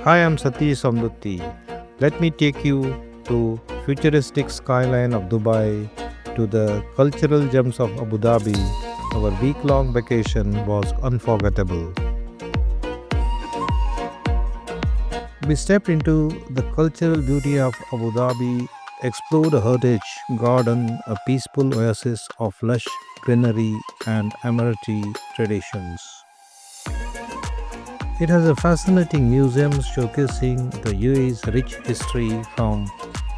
Hi, I'm Satish Samdutti. Let me take you to futuristic skyline of Dubai, to the cultural gems of Abu Dhabi. Our week-long vacation was unforgettable. We stepped into the cultural beauty of Abu Dhabi, explored a heritage garden, a peaceful oasis of lush greenery and Emirati traditions. It has a fascinating museum showcasing the UAE's rich history from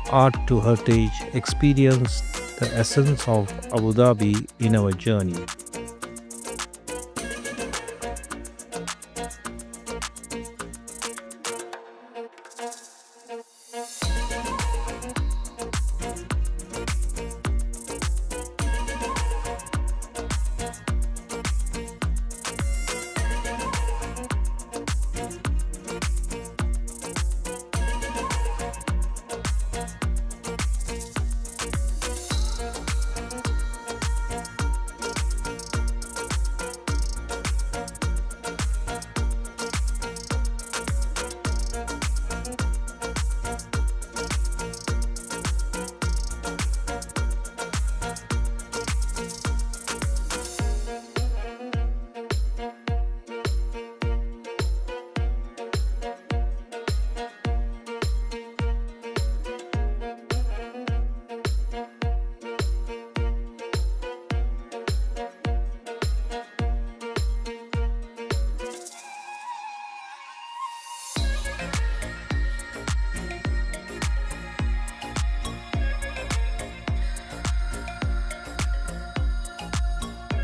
art to heritage. Experience the essence of Abu Dhabi in our journey.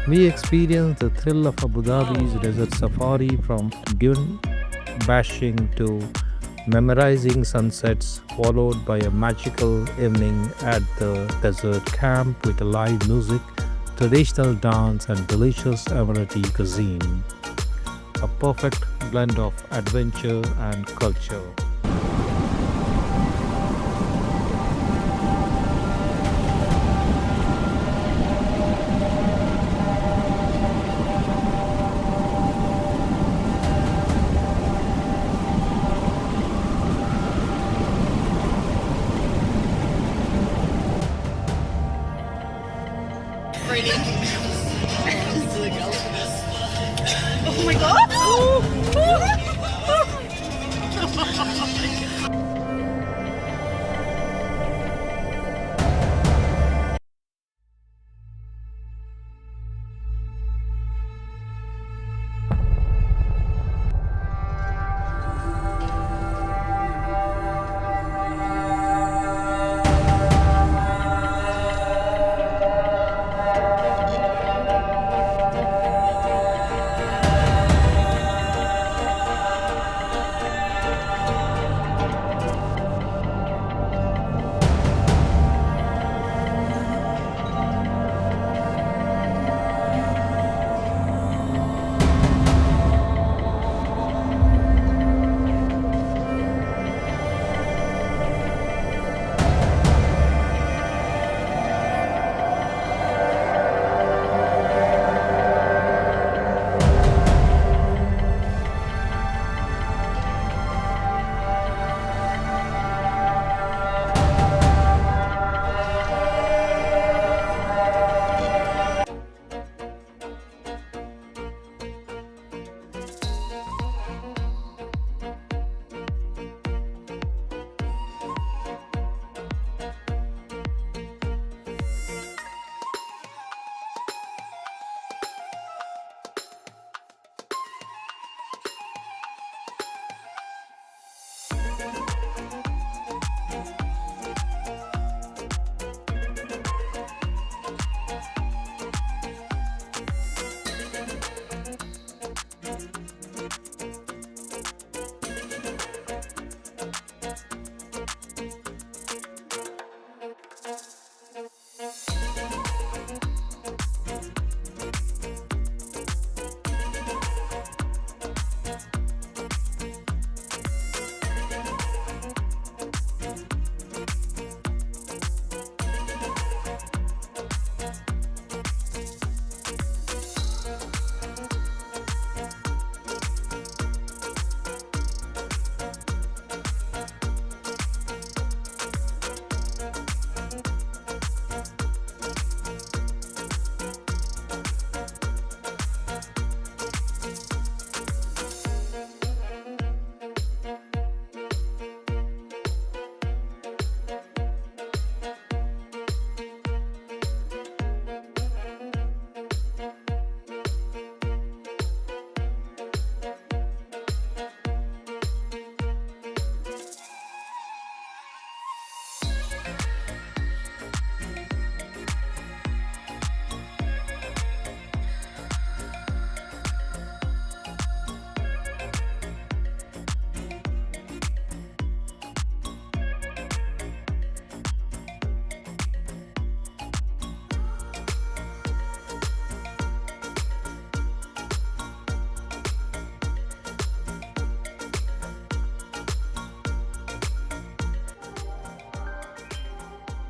We experienced the thrill of Abu Dhabi's desert safari from dune bashing to memorizing sunsets, followed by a magical evening at the desert camp with live music, traditional dance, and delicious Emirati cuisine. A perfect blend of adventure and culture. Oh my god!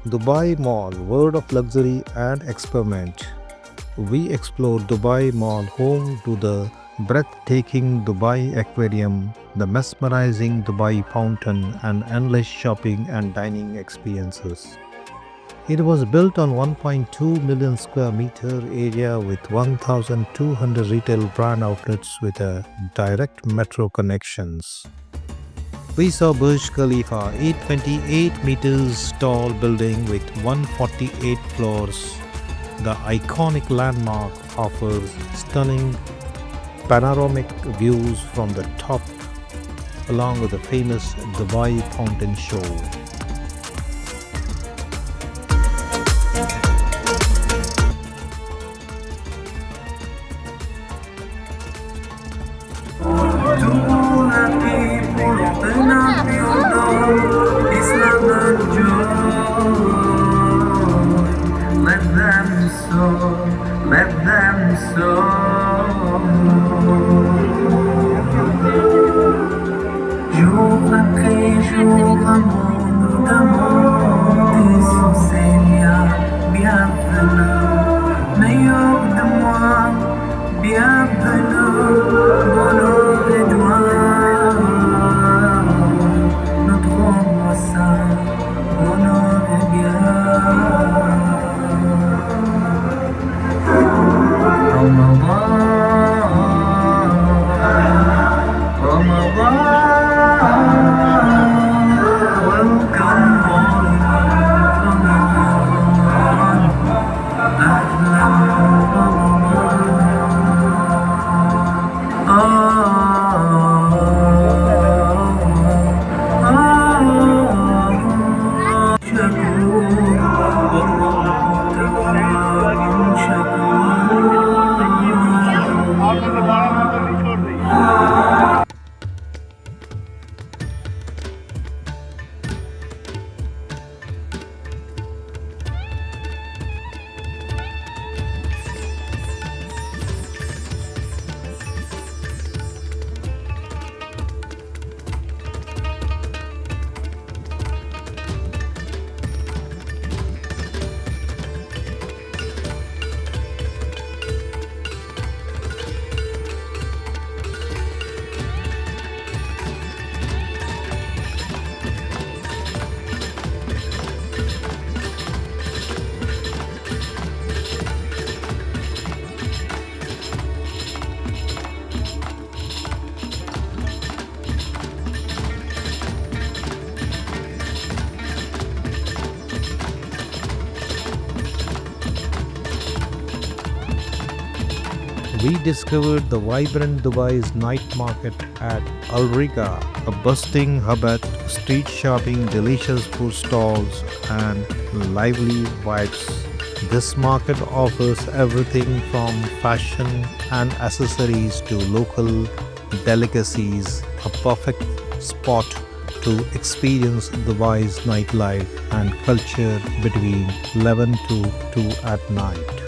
Dubai Mall, world of luxury and experiment. We explore Dubai Mall, home to the breathtaking Dubai Aquarium, the mesmerizing Dubai Fountain, and endless shopping and dining experiences. It was built on 1.2 million square meter area with 1,200 retail brand outlets with a direct metro connections. We saw Burj Khalifa, 828 meters tall building with 148 floors. The iconic landmark offers stunning panoramic views from the top along with the famous Dubai Fountain Show. Let them sow, let them sow. Jour après jour, amour d'amour, des Seigneur, bienvenue, meilleur de moi, bienvenue, bonheur et joie, notre roi saint, bonheur et bien. We discovered the vibrant Dubai's night market at Al Riga, a bustling hub at street shopping, delicious food stalls, and lively vibes. This market offers everything from fashion and accessories to local delicacies, a perfect spot to experience Dubai's nightlife and culture between 11 to 2 at night.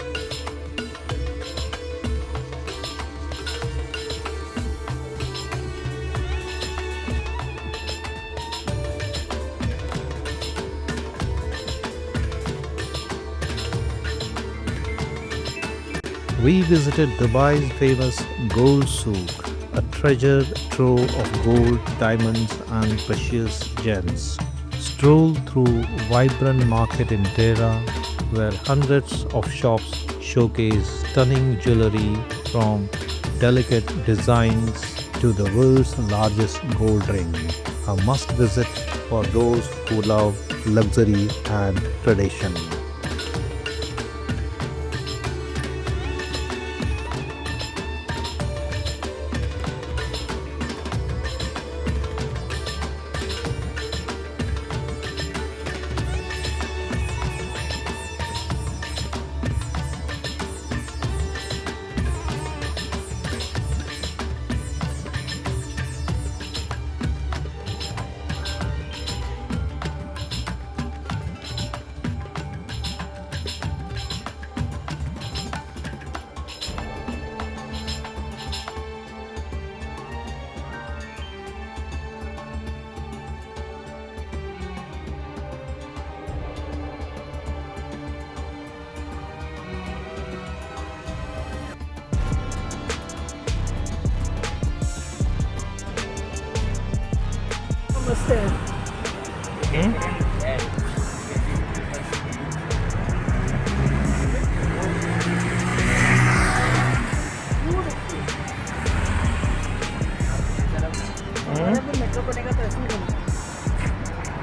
We visited Dubai's famous Gold Souk, a treasure trove of gold, diamonds, and precious gems. Stroll through vibrant market in Dera, where hundreds of shops showcase stunning jewelry from delicate designs to the world's largest gold ring. A must visit for those who love luxury and tradition. Hmm?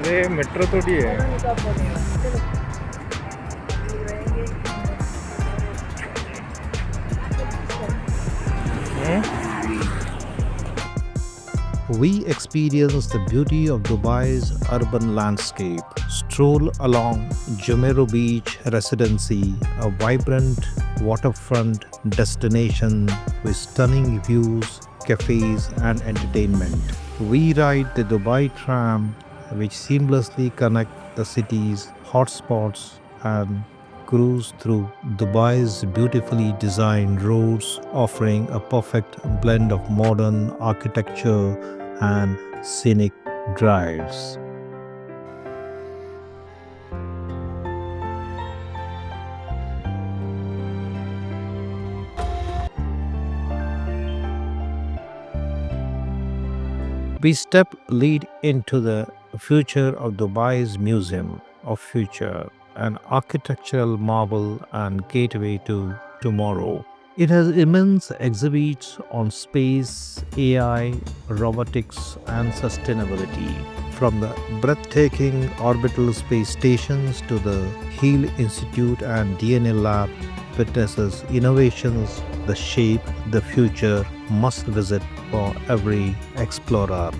ये metro थोड़ी है। Hmm? We experience the beauty of Dubai's urban landscape. Stroll along Jumero Beach Residency, a vibrant waterfront destination with stunning views, cafes, and entertainment. We ride the Dubai tram, which seamlessly connect the city's hotspots and cruise through Dubai's beautifully designed roads, offering a perfect blend of modern architecture and scenic drives. We step lead into the future of Dubai's Museum of Future, an architectural marvel and gateway to tomorrow. It has immense exhibits on space, AI, robotics, and sustainability. From the breathtaking orbital space stations to the HEAL Institute and DNA Lab, witnesses innovations that shape the future must visit for every explorer.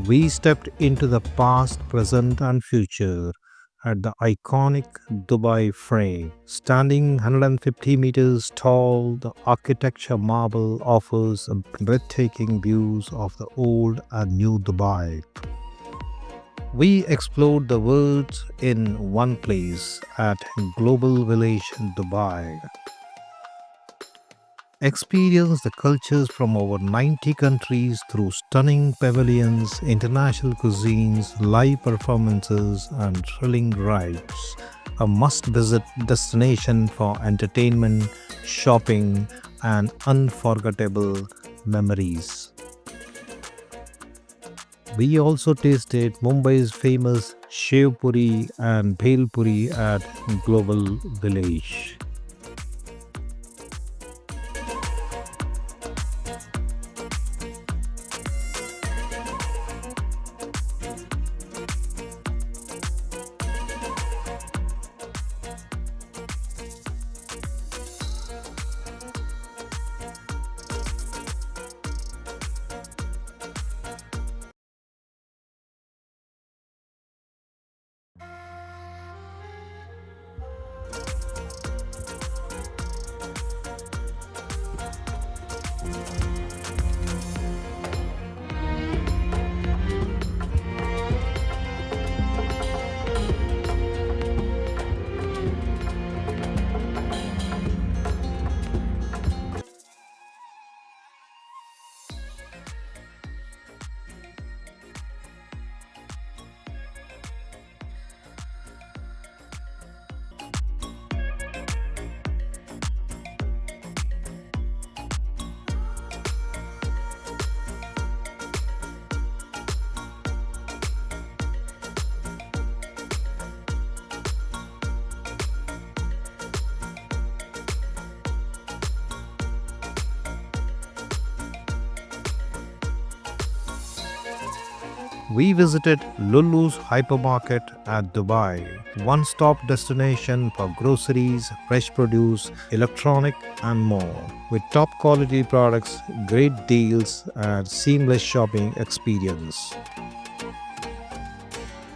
We stepped into the past, present, and future at the iconic Dubai Frame. Standing 150 meters tall, the architecture marble offers breathtaking views of the old and new Dubai. We explored the world in one place at Global Village Dubai. Experience the cultures from over 90 countries through stunning pavilions, international cuisines, live performances, and thrilling rides. A must visit destination for entertainment, shopping, and unforgettable memories. We also tasted Mumbai's famous Shev Puri and Bhel Puri at Global Village. We visited Lulu's hypermarket at Dubai, one stop destination for groceries, fresh produce, electronic, and more. With top quality products, great deals, and seamless shopping experience.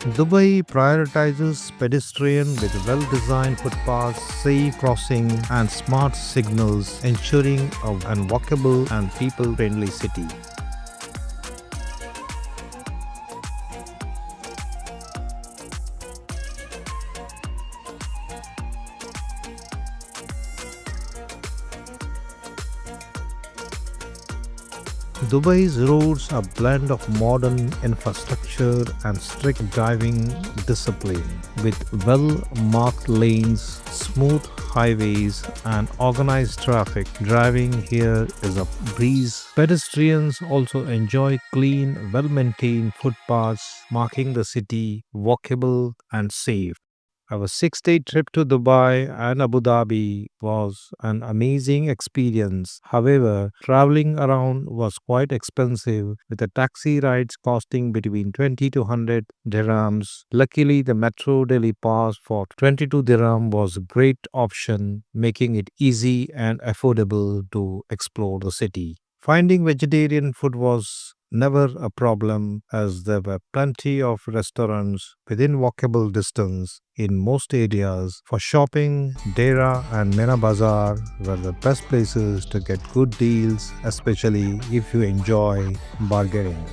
Dubai prioritizes pedestrian with well-designed footpaths, safe crossing, and smart signals, ensuring an walkable and people-friendly city. Dubai's roads are a blend of modern infrastructure and strict driving discipline, with well-marked lanes, smooth highways, and organized traffic. Driving here is a breeze. Pedestrians also enjoy clean, well-maintained footpaths, marking the city walkable and safe. Our 6 day trip to Dubai and Abu Dhabi was an amazing experience. However, traveling around was quite expensive, with the taxi rides costing between 20 to 100 dirhams. Luckily, the Metro Delhi Pass for 22 dirham was a great option, making it easy and affordable to explore the city. Finding vegetarian food was never a problem as there were plenty of restaurants within walkable distance in most areas. For shopping, Dera and Mena Bazaar were the best places to get good deals, especially if you enjoy bargaining.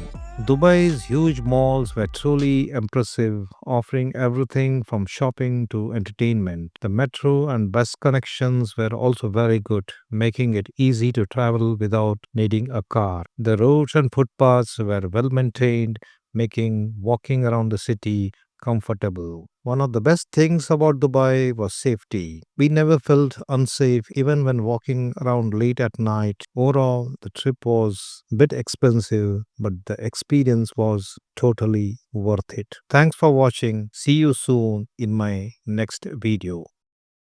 Dubai's huge malls were truly impressive, offering everything from shopping to entertainment. The metro and bus connections were also very good, making it easy to travel without needing a car. The roads and footpaths were well maintained, making walking around the city comfortable. One of the best things about Dubai was safety. We never felt unsafe even when walking around late at night. Overall, the trip was a bit expensive, but the experience was totally worth it. Thanks for watching. See you soon in my next video.